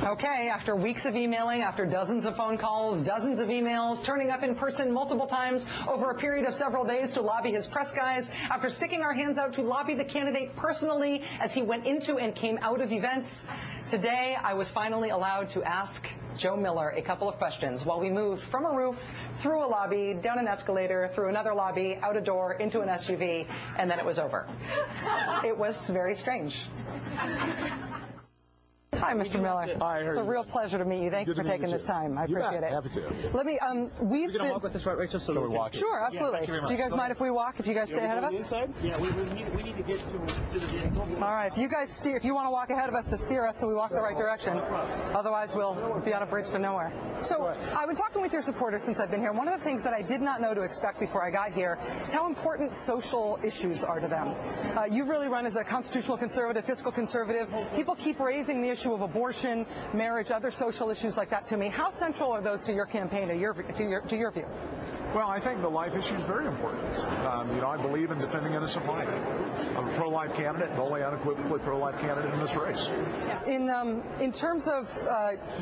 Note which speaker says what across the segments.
Speaker 1: Okay, after weeks of emailing, after dozens of phone calls, dozens of emails, turning up in person multiple times over a period of several days to lobby his press guys, after sticking our hands out to lobby the candidate personally as he went into and came out of events, today I was finally allowed to ask Joe Miller a couple of questions while we moved from a roof, through a lobby, down an escalator, through another lobby, out a door, into an SUV, and then it was over. It was very strange. Hi, Mr. Miller.
Speaker 2: Hi,
Speaker 1: it's a real pleasure to meet you. Thank you for taking this time. I appreciate it.
Speaker 2: Happy to.
Speaker 1: Let me,
Speaker 2: we're going to walk with this, right, Rachel? So we walk.
Speaker 1: Sure, absolutely. Do you guys mind if we walk? If you guys stay ahead of us?
Speaker 2: Inside? Yeah, we need to get to the vehicle.
Speaker 1: All right. If you guys steer, if you want to walk ahead of us to steer us so we walk the right direction. Otherwise, we'll be on a bridge to nowhere. So I've been talking with your supporters since I've been here. One of the things that I did not know to expect before I got here is how important social issues are to them. You've really run as a constitutional conservative, fiscal conservative. People keep raising the issue of abortion, marriage, other social issues like that to me. How central are those to your campaign, to your view?
Speaker 3: Well, I think the life issue is very important. I believe in defending innocent life. I'm a pro-life candidate, the only unequivocally pro-life candidate in this race.
Speaker 1: In terms of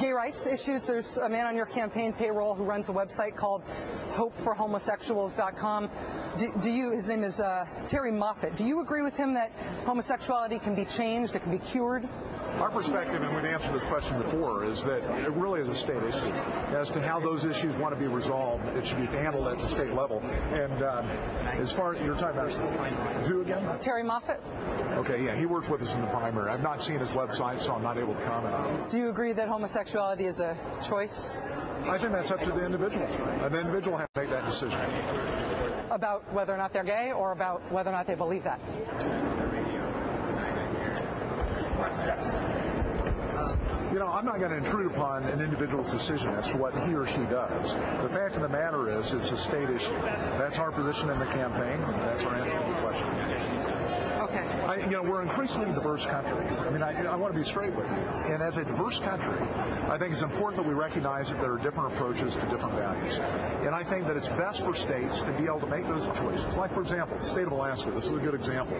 Speaker 1: gay rights issues, there's a man on your campaign payroll who runs a website called hopeforhomosexuals.com. His name is Terry Moffat. Do you agree with him that homosexuality can be changed, it can be cured?
Speaker 3: Our perspective, and we've answered this question before, is that it really is a state issue. As to how those issues want to be resolved, it should be handled at the state level. And as far as you're talking about who again?
Speaker 1: Terry Moffat.
Speaker 3: Okay, yeah, he works with us in the primary. I've not seen his website, so I'm not able to comment on it.
Speaker 1: Do you agree that homosexuality is a choice?
Speaker 3: I think that's up to the individual. An individual has to make that decision.
Speaker 1: About whether or not they're gay, or about whether or not they believe that?
Speaker 3: I'm not going to intrude upon an individual's decision as to what he or she does. The fact of the matter is it's a state issue. That's our position in the campaign. That's our answer to the question.
Speaker 1: Okay.
Speaker 3: We're increasingly a diverse country. I want to be straight with you. And as a diverse country, I think it's important that we recognize that there are different approaches to different values. And I think that it's best for states to be able to make those choices. Like, for example, the state of Alaska. This is a good example.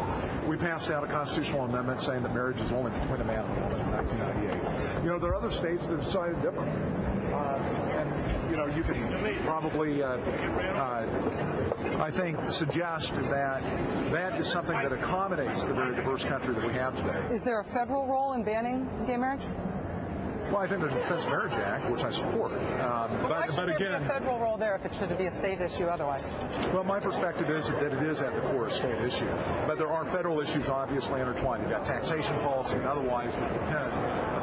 Speaker 3: We passed out a constitutional amendment saying that marriage is only between a man and a woman in 1998. There are other states that have decided differently. You can probably, I think, suggest that that is something that accommodates the very diverse country that we have today.
Speaker 1: Is there a federal role in banning gay marriage?
Speaker 3: Well, I think there's a Defense Marriage Act, which I support. But again,
Speaker 1: be a federal role there if it should be a state issue otherwise?
Speaker 3: Well, my perspective is that it is at the core a state issue. But there are federal issues obviously intertwined. You've got taxation policy and otherwise that depend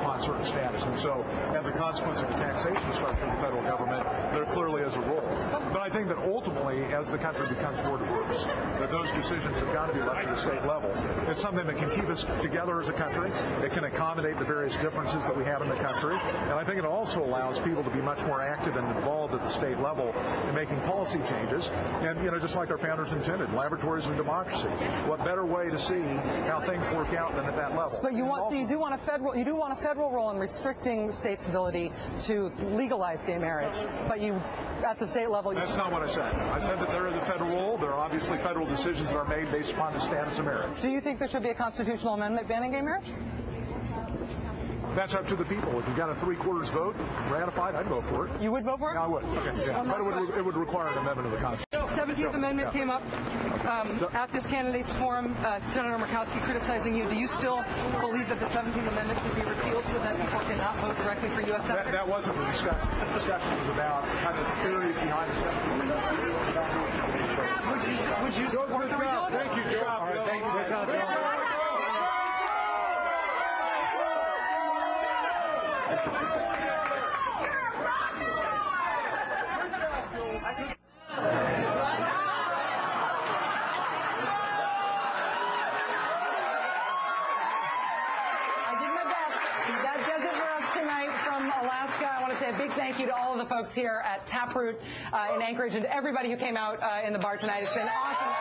Speaker 3: upon certain status. And so, as a consequence of the taxation structure of the federal government, there clearly is a role. But I think that ultimately, as the country becomes more diverse, that those decisions have got to be left at the state level. It's something that can keep us together as a country. It can accommodate the various differences that we have in the country. And I think it also allows people to be much more active and involved at the state level in making policy changes. And, just like our founders intended, laboratories of democracy. What better way to see how things work out than at that level?
Speaker 1: But you do want a federal role in restricting states' ability to legalize gay marriage. But at the state level,
Speaker 3: that's not what I said. I said that there is a federal role. There are obviously federal decisions that are made based upon the status of marriage.
Speaker 1: Do you think there should be a constitutional amendment banning gay marriage?
Speaker 3: That's up to the people. If you've got a 3/4 vote ratified, I'd vote for it.
Speaker 1: You would vote for it?
Speaker 3: Yeah, I would. Okay, yeah. But it would require an amendment of the Constitution.
Speaker 1: 17th Amendment came up at this candidates forum. Senator Murkowski criticizing you. Do you still believe that the 17th Amendment should be repealed so that people cannot vote directly for U.S. senators?
Speaker 3: That wasn't the discussion. The discussion was about kind of the theories behind the 17th Amendment.
Speaker 1: Would you support the repeal?
Speaker 3: Thank you, Joe. All right, thank you.
Speaker 1: A big thank you to all of the folks here at Taproot in Anchorage and everybody who came out in the bar tonight. It's been awesome.